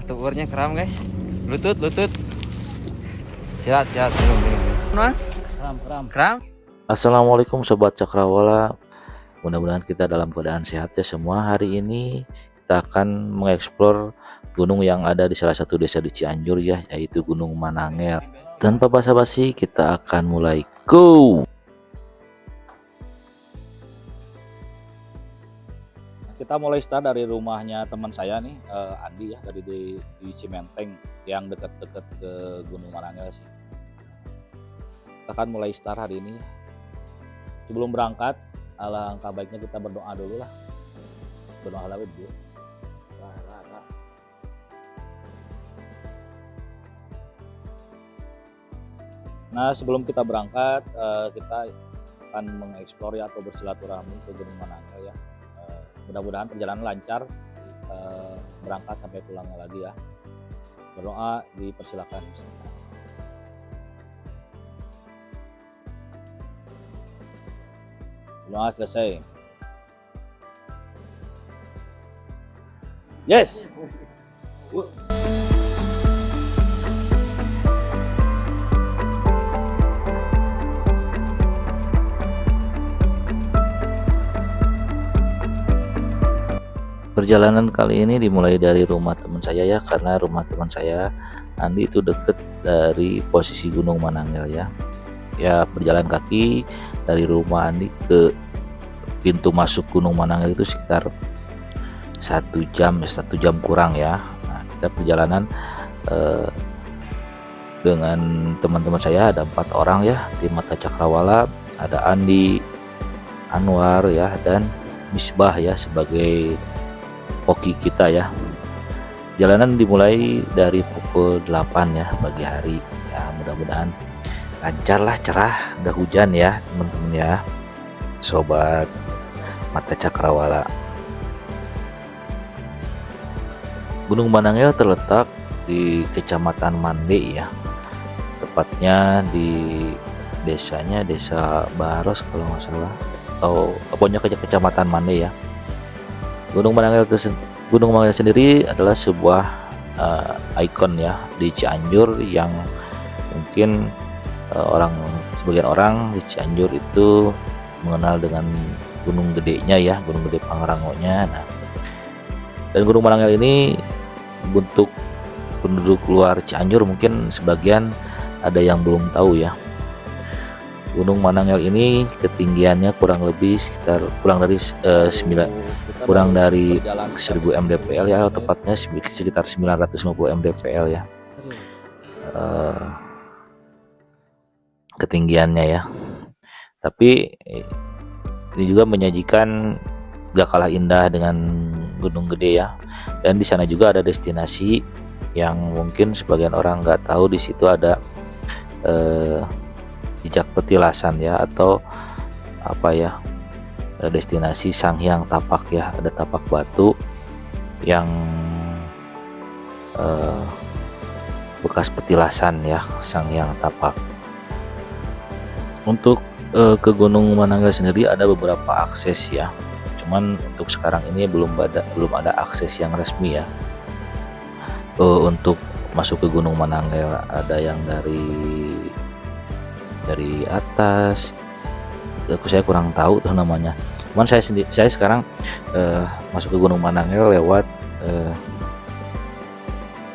tuburnya kram guys. Lutut. Sehat. Nah, kram. Assalamualaikum Sobat Cakrawala. Mudah-mudahan kita dalam keadaan sehat ya semua. Hari ini kita akan mengeksplor gunung yang ada di salah satu desa di Cianjur ya, yaitu Gunung Manangel. Tanpa basa-basi kita akan mulai go. Kita mulai start dari rumahnya teman saya nih, Andi ya, dari di Cimenteng yang dekat-dekat ke Gunung Manangel sih. Kita akan mulai start hari ini. Sebelum berangkat, alangkah baiknya kita berdoa dulu lah. Berdoa dulu. Nah, sebelum kita berangkat, kita akan mengeksplor ya atau bersilaturahmi ke Gunung Manangel ya. Mudah-mudahan perjalanan lancar, berangkat sampai pulangnya lagi ya. Berdoa dipersilakan. Doa selesai. Yes. Perjalanan kali ini dimulai dari rumah teman saya ya, karena rumah teman saya Andi itu deket dari posisi Gunung Manangel ya. Ya berjalan kaki dari rumah Andi ke pintu masuk Gunung Manangel itu sekitar 1 jam kurang ya. Nah, kita perjalanan dengan teman-teman saya, ada 4 orang ya, tim Mata Cakrawala. Ada Andi, Anwar ya, dan Misbah ya sebagai koki kita ya. Jalanan dimulai dari pukul 8 ya pagi hari ya. Mudah-mudahan lancar lah, cerah, udah hujan ya teman-teman ya, Sobat Mata Cakrawala. Gunung Manangel terletak di Kecamatan Mande ya, tepatnya di desanya Desa Baros kalau nggak salah, atau pokoknya Kecamatan Mande ya. Gunung Manangel sendiri adalah sebuah ikon ya di Cianjur, yang mungkin sebagian orang di Cianjur itu mengenal dengan gunung gedenya ya, Gunung Gede Pangrangonya. Nah, dan Gunung Manangel ini untuk penduduk luar Cianjur mungkin sebagian ada yang belum tahu ya. Gunung Manangel ini ketinggiannya kurang dari 1000 mdpl ya, atau tepatnya sekitar 950 mdpl ya, ketinggiannya ya. Tapi ini juga menyajikan gak kalah indah dengan Gunung Gede ya. Dan di sana juga ada destinasi yang mungkin sebagian orang nggak tahu, di situ ada jejak petilasan ya, atau apa ya, destinasi Sanghyang Tapak ya. Ada tapak batu yang bekas petilasan ya, Sanghyang Tapak. Untuk ke Gunung Manangel sendiri ada beberapa akses ya, cuman untuk sekarang ini belum ada akses yang resmi ya. Untuk masuk ke Gunung Manangel ada yang dari atas, saya kurang tahu tuh namanya. Cuman saya sekarang masuk ke Gunung Manangel lewat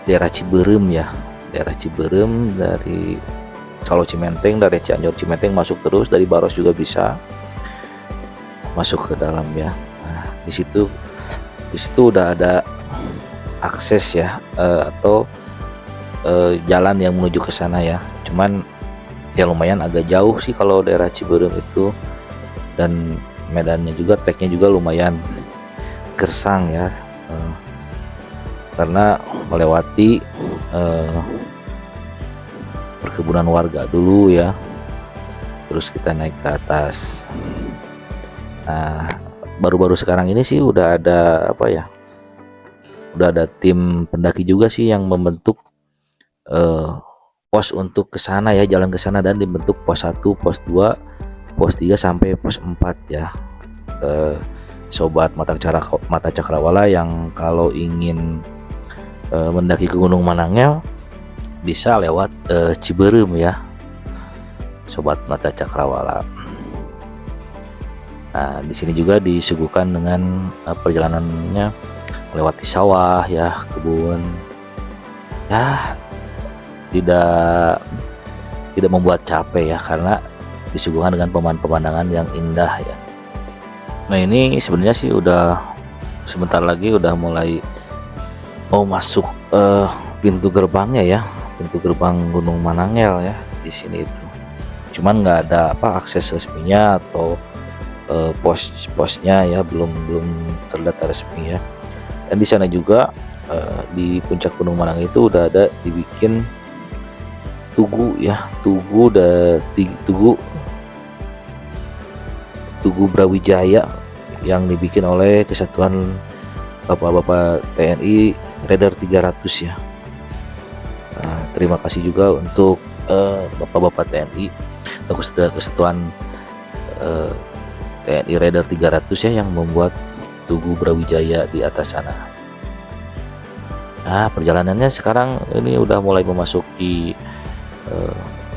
daerah Ciberem ya, daerah Ciberem. Dari kalau Cimenteng, dari Cianjur Cimenteng masuk terus, dari Baros juga bisa masuk ke dalam ya. Nah, di situ udah ada akses ya, atau jalan yang menuju ke sana ya. Cuman ya lumayan agak jauh sih kalau daerah Ciberem itu, dan medannya juga, treknya juga lumayan gersang ya, karena melewati perkebunan warga dulu ya, terus kita naik ke atas. Nah, baru-baru sekarang ini sih udah ada tim pendaki juga sih yang membentuk pos untuk ke sana ya, jalan ke sana, dan dibentuk pos 1, pos 2, pos 3 sampai pos 4 ya. Sobat Mata Cakrawala yang kalau ingin mendaki ke Gunung Manangel bisa lewat Ciberem ya, Sobat Mata Cakrawala. Nah, di sini juga disuguhkan dengan perjalanannya melewati sawah ya, kebun. Ya, tidak membuat capek ya, karena disuguhkan dengan pemandangan yang indah ya. Nah, ini sebenarnya sih udah sebentar lagi udah mulai mau masuk pintu gerbangnya ya, pintu gerbang Gunung Manangel ya di sini itu. Cuman nggak ada akses resminya atau posnya ya, belum terdata resmi ya. Dan di sana juga di puncak Gunung Manangel itu udah ada dibikin tugu ya, tugu Brawijaya yang dibikin oleh Kesatuan Bapak-bapak TNI Raider 300 ya. Nah, terima kasih juga untuk Bapak-bapak TNI atau Kesatuan TNI Raider 300 ya, yang membuat tugu Brawijaya di atas sana. Nah, perjalanannya sekarang ini udah mulai memasuki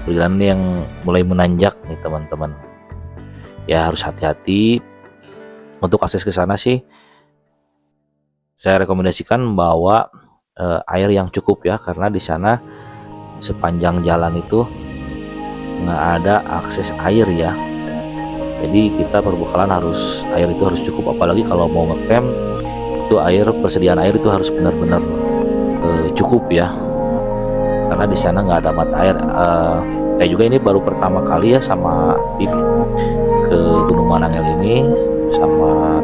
perjalanan yang mulai menanjak nih teman-teman. Ya, harus hati-hati. Untuk akses ke sana sih saya rekomendasikan bawa air yang cukup ya, karena di sana sepanjang jalan itu nggak ada akses air ya. Jadi kita perbekalan air itu harus cukup, apalagi kalau mau ngecamp itu persediaan air itu harus benar-benar cukup ya, karena di sana nggak ada mata air. Kayak juga ini baru pertama kali ya sama tim ke Gunung Manangel ini sama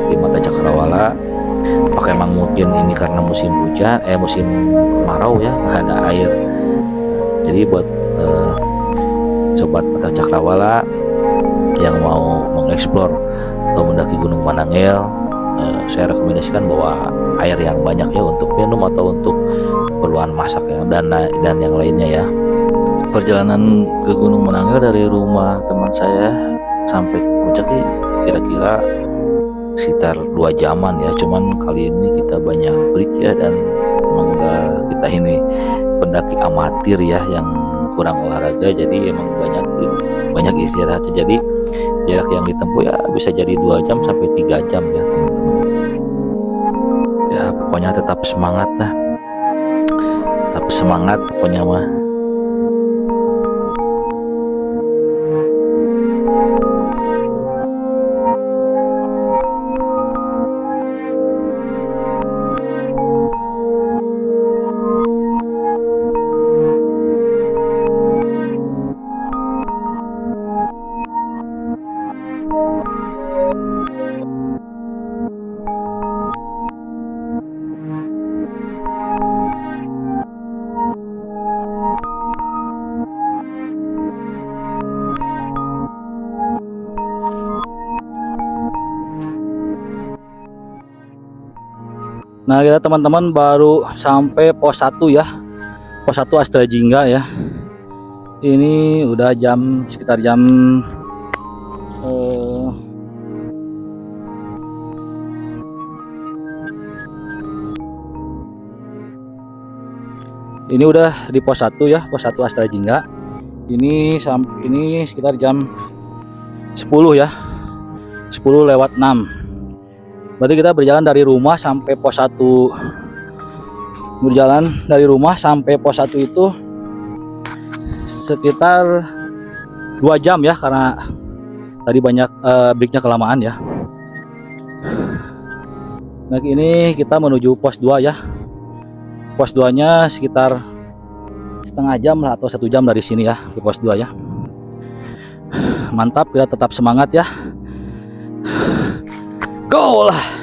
tim Mata Cakrawala. Apakah emang mungkin ini karena musim hujan, musim kemarau ya, nggak ada air. Jadi buat Sobat Mata Cakrawala yang mau mengeksplor atau mendaki Gunung Manangel, saya rekomendasikan bawa air yang banyak ya, untuk minum atau untuk keperluan masak ya, dan yang lainnya ya. Perjalanan ke Gunung Manangel dari rumah teman saya sampai ke puncaknya kira-kira sekitar 2 jaman ya. Cuman kali ini kita banyak break ya, dan emang kita ini pendaki amatir ya yang kurang olahraga, jadi emang banyak break, banyak istirahat. Jadi jarak yang ditempuh ya bisa jadi 2 jam sampai 3 jam ya teman-teman. Ya pokoknya tetap semangat lah, tetap semangat pokoknya mah. Nah, kita teman-teman baru sampai pos 1 ya, pos 1 Astrajingga ya. Ini udah sekitar jam ini udah di pos 1 ya, pos 1 Astrajingga. Ini sekitar jam 10 ya, 10:06. Berarti kita berjalan dari rumah sampai pos 1. Berjalan dari rumah sampai pos 1 itu sekitar 2 jam ya, karena tadi banyak breaknya kelamaan ya. Nah, ini kita menuju pos 2 ya. Pos 2 nya sekitar setengah jam lah atau 1 jam dari sini ya, di pos 2 ya. Mantap, kita tetap semangat ya. Go lah.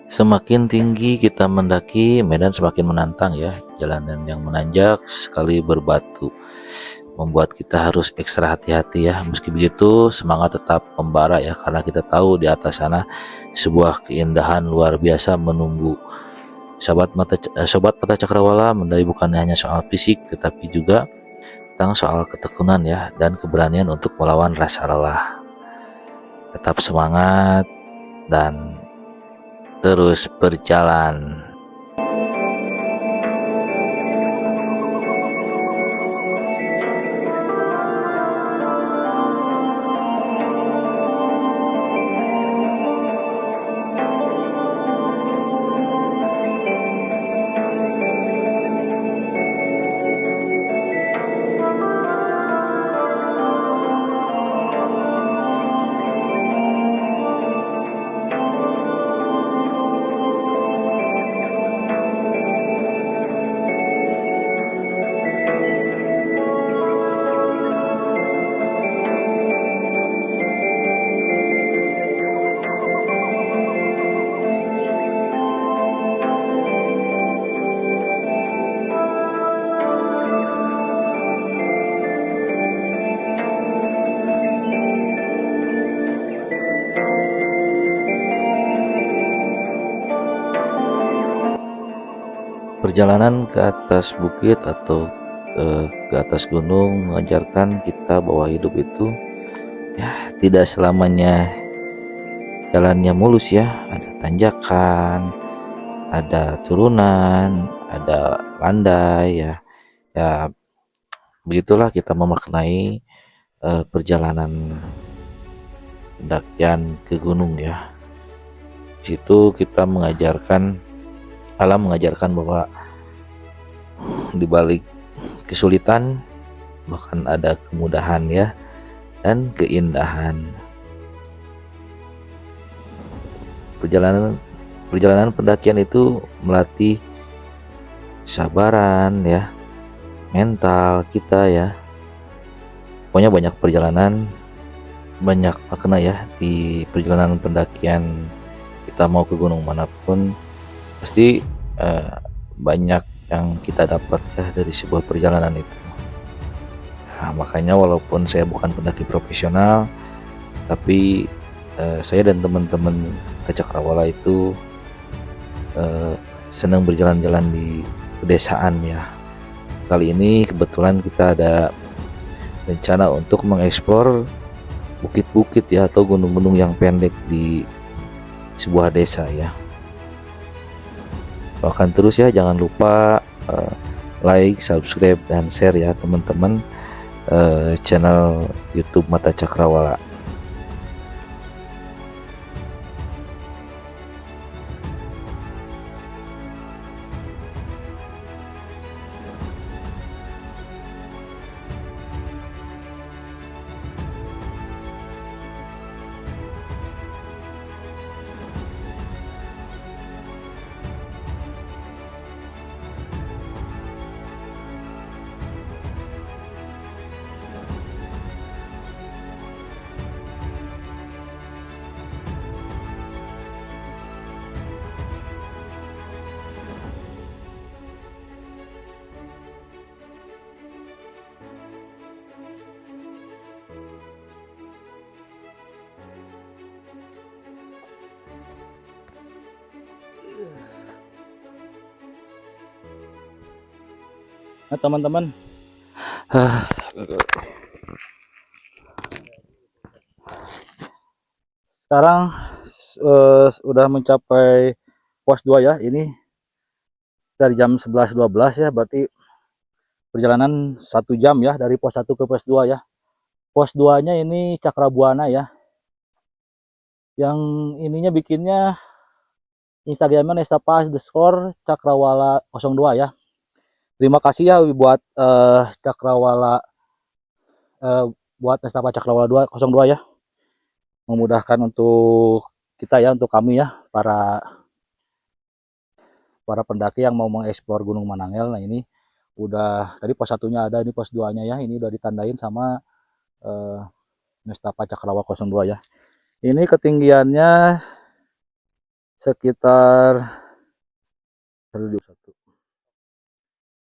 Semakin tinggi kita mendaki, medan semakin menantang ya. Jalanan yang menanjak sekali berbatu, membuat kita harus ekstra hati-hati ya. Meski begitu, semangat tetap membara ya, karena kita tahu di atas sana sebuah keindahan luar biasa menunggu. Sobat Mata Cakrawala, mendaki bukan hanya soal fisik, tetapi juga tentang soal ketekunan ya, dan keberanian untuk melawan rasa lelah. Tetap semangat dan terus berjalan. Perjalanan ke atas bukit atau ke atas gunung mengajarkan kita bahwa hidup itu ya tidak selamanya jalannya mulus ya. Ada tanjakan, ada turunan, ada landai ya. Ya begitulah kita memaknai perjalanan pendakian ke gunung ya. Di situ kita alam mengajarkan bahwa di balik kesulitan bahkan ada kemudahan ya, dan keindahan. Perjalanan pendakian itu melatih kesabaran ya, mental kita ya. Pokoknya banyak makna ya di perjalanan pendakian. Kita mau ke gunung manapun pasti banyak yang kita dapat ya dari sebuah perjalanan itu. Nah, makanya walaupun saya bukan pendaki profesional, tapi saya dan teman-teman Cakrawala itu senang berjalan-jalan di pedesaan ya. Kali ini kebetulan kita ada rencana untuk mengeksplor bukit-bukit ya, atau gunung-gunung yang pendek di sebuah desa ya. Doakan terus ya, jangan lupa like, subscribe, dan share ya teman-teman channel YouTube Mata Cakrawala. Nah teman-teman, sekarang udah mencapai pos 2 ya. Ini dari jam 11.12 ya, berarti perjalanan 1 jam ya dari pos 1 ke pos 2 ya. Pos 2 nya ini Cakrabuana ya, yang ininya bikinnya Instagramnya Nestapa_Cakrawala 02 ya. Terima kasih ya buat Cakrawala, buat Nestapa Cakrawala 02 ya, memudahkan untuk kita ya, untuk kami ya, para pendaki yang mau mengeksplor Gunung Manangel. Nah ini udah tadi pos 1-nya ada, ini pos 2-nya ya, ini udah ditandain sama Nestapa Cakrawala 02 ya. Ini ketinggiannya sekitar 121.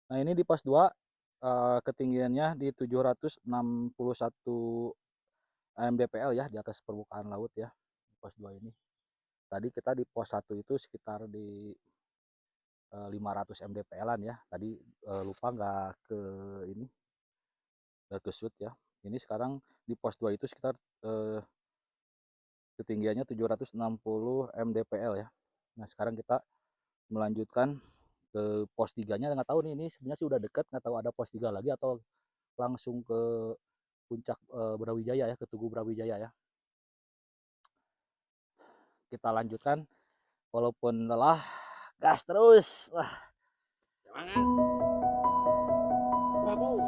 Nah, ini di pos 2 ketinggiannya di 761 mdpl ya, di atas permukaan laut ya. Pos 2 ini. Tadi kita di pos 1 itu sekitar di 500 mdpl-an ya. Tadi lupa nggak ke ini, nggak ke shoot ya. Ini sekarang di pos 2 itu sekitar ketinggiannya 760 mdpl ya. Nah, sekarang kita melanjutkan ke pos 3-nya. Nggak tahu nih, ini sebenarnya sih udah dekat, nggak tahu ada pos 3 lagi atau langsung ke puncak Brawijaya ya, ke Tugu Brawijaya ya. Kita lanjutkan walaupun lelah, gas terus. Wah. Semangat. Bravo.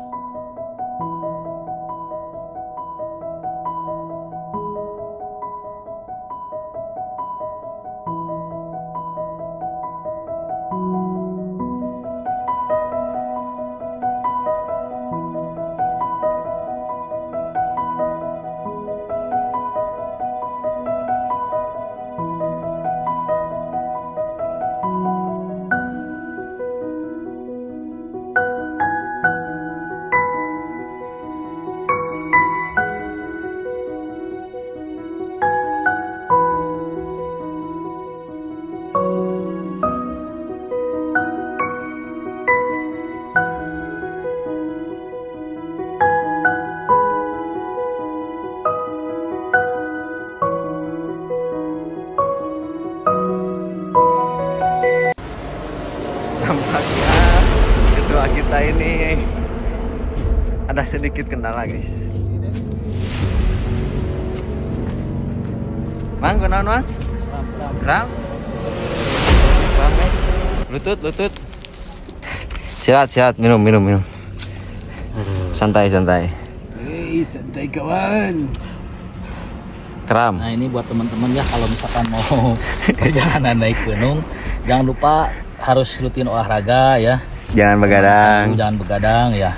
Nampaknya kedua kita ini ada sedikit kendala guys. Mang, kenaon mang? Kram? Kram guys. Lutut. Silat, minum. Santai. Santai kawan. Kram. Nah, ini buat teman-teman ya, kalau misalkan mau perjalanan naik gunung, jangan lupa harus rutin olahraga ya. Jangan begadang. Jangan begadang ya.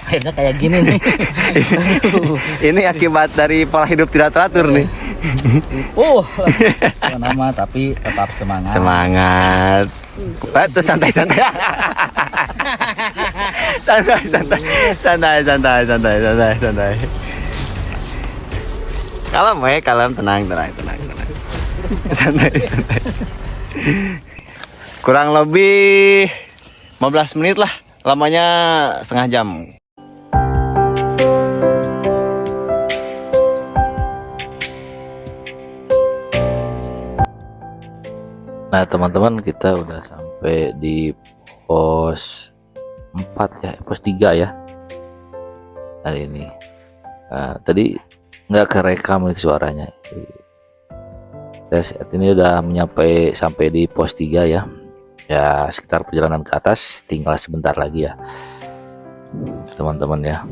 Akhirnya kayak gini nih. Ini akibat dari pola hidup tidak teratur nih. Nama tapi tetap semangat. Semangat. Terus santai. Santai. Kalem, tenang. Santai. Kurang lebih 15 menit lah, lamanya setengah jam. Nah, teman-teman, kita udah sampai di pos 4 ya, pos 3 ya. Hari ini. Nah, tadi nggak kerekam nih suaranya. Saat ini udah sampai di pos 3 ya. Ya, sekitar perjalanan ke atas tinggal sebentar lagi ya, teman-teman ya.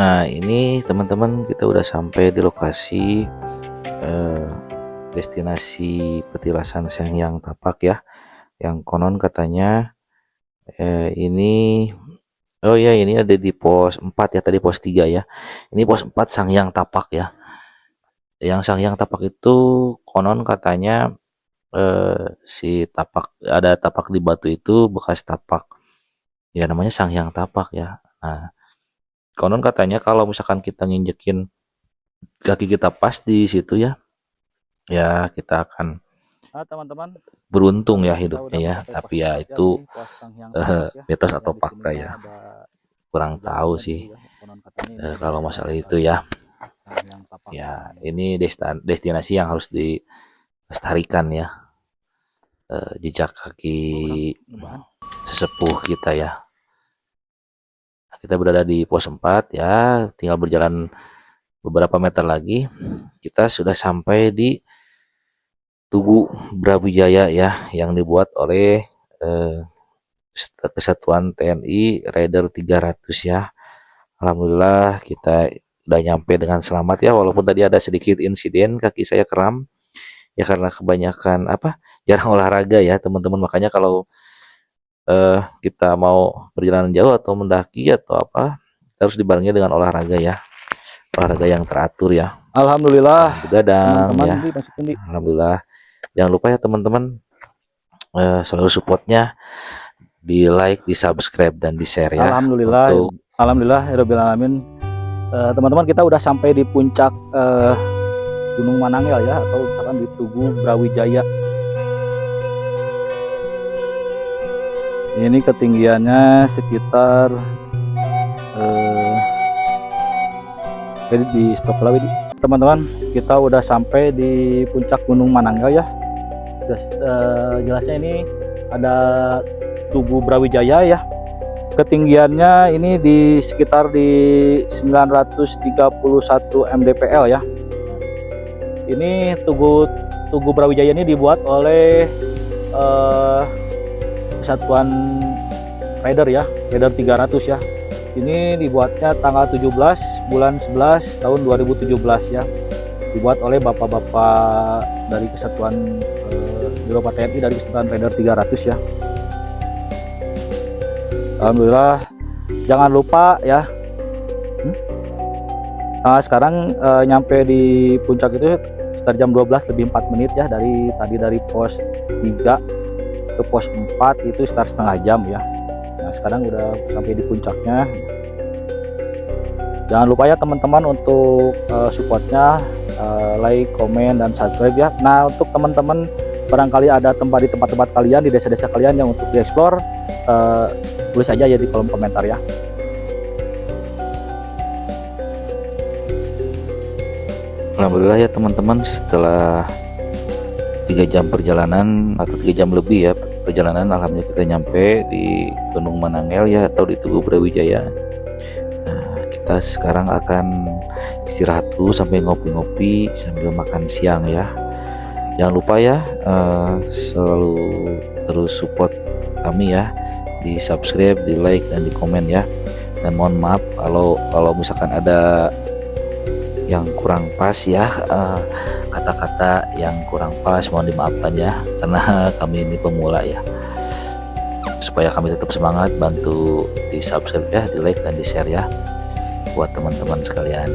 Nah, ini teman-teman, kita udah sampai di lokasi destinasi petilasan Sangyang Tapak ya, yang konon katanya ini ini ada di pos 4 ya, tadi pos 3 ya. Ini pos 4 Sangyang Tapak ya. Yang Sangyang Tapak itu konon katanya si tapak, ada tapak di batu itu bekas tapak ya, namanya Sangyang Tapak ya. Nah, konon katanya kalau misalkan kita nginjekin kaki kita pas di situ ya kita akan teman-teman, beruntung ya hidupnya ya. Tapi ya itu mitos atau fakta ya, kurang tahu sih kalau masalah itu ya. yang tapak Ya, ini destinasi yang harus dilestarikan ya. Jejak kaki sesepuh kita ya. Kita berada di pos 4 ya, tinggal berjalan beberapa meter lagi kita sudah sampai di Tugu Brawijaya ya, yang dibuat oleh Kesatuan TNI Raider 300 ya. Alhamdulillah kita udah nyampe dengan selamat ya, walaupun tadi ada sedikit insiden kaki saya kram ya karena kebanyakan jarang olahraga ya teman-teman. Makanya kalau kita mau perjalanan jauh atau mendaki atau harus dibarengi dengan olahraga ya, olahraga yang teratur ya. Alhamdulillah Begadang ya. Di. Alhamdulillah, jangan lupa ya teman-teman, selalu supportnya di like, di subscribe dan di share ya. Alhamdulillah Rabbil Alamin. Teman-teman, kita udah sampai di puncak Gunung Manangil ya, atau misalkan di Tugu Brawijaya. Ini ketinggiannya sekitar di stop lah, teman-teman. Kita udah sampai di puncak Gunung Manangil ya. Jelasnya ini ada Tugu Brawijaya ya. Ketinggiannya ini di sekitar di 931 mdpl ya. Ini Tugu Brawijaya ini dibuat oleh Kesatuan Raider ya, Raider 300 ya. Ini dibuatnya tanggal 17 bulan 11 tahun 2017 ya. Dibuat oleh bapak-bapak dari Kesatuan Bapak TNI dari Kesatuan Raider 300 ya. Alhamdulillah, jangan lupa ya. Sekarang nyampe di puncak itu sekitar jam 12 lebih 4 menit ya, dari pos 3 ke pos 4 itu sekitar setengah jam ya. Nah, sekarang udah sampai di puncaknya. Jangan lupa ya teman-teman untuk supportnya, like, komen, dan subscribe ya. Nah, untuk teman-teman barangkali ada tempat di tempat-tempat kalian, di desa-desa kalian yang untuk dieksplor, tulis aja ya di kolom komentar ya. Alhamdulillah ya teman-teman, setelah 3 jam perjalanan atau 3 jam lebih ya perjalanan, alhamdulillah kita nyampe di Gunung Manangil ya, atau di Tugu Brawijaya. Nah, kita sekarang akan istirahat dulu sampai ngopi-ngopi sambil makan siang ya. Jangan lupa ya, selalu terus support kami ya, di subscribe, di like, dan di komen ya. Dan mohon maaf kalau misalkan ada yang kurang pas ya, kata-kata yang kurang pas mohon dimaafkan ya, karena kami ini pemula ya. Supaya kami tetap semangat, bantu di subscribe ya, di like, dan di share ya buat teman-teman sekalian.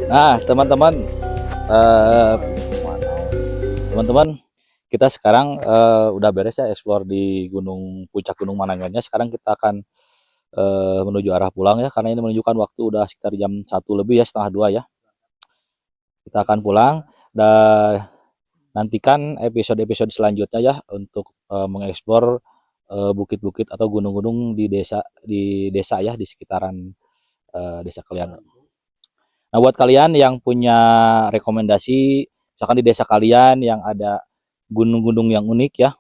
Nah, teman-teman, kita sekarang udah beres ya explore di puncak Gunung Manangilnya. Sekarang kita akan menuju arah pulang ya, karena ini menunjukkan waktu udah sekitar jam 1 lebih ya, setengah 2 ya. Kita akan pulang dan nantikan episode-episode selanjutnya ya, untuk mengeksplor bukit-bukit atau gunung-gunung di desa ya, di sekitaran desa kalian. Nah, buat kalian yang punya rekomendasi, misalkan di desa kalian yang ada gunung-gunung yang unik ya,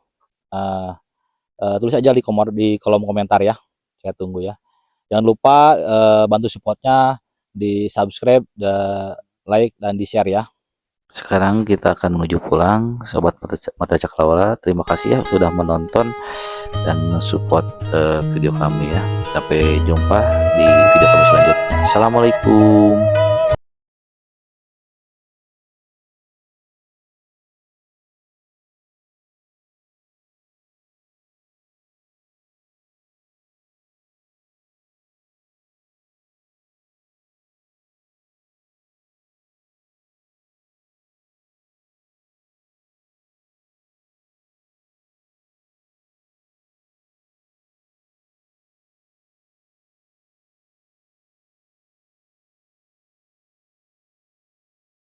tulis aja di kolom komentar ya, saya tunggu ya. Jangan lupa bantu supportnya di subscribe, like, dan di share ya. Sekarang kita akan menuju pulang, sobat Mata Cakrawala. Terima kasih ya sudah menonton dan support video kami ya. Sampai jumpa di video kami selanjutnya. Assalamualaikum.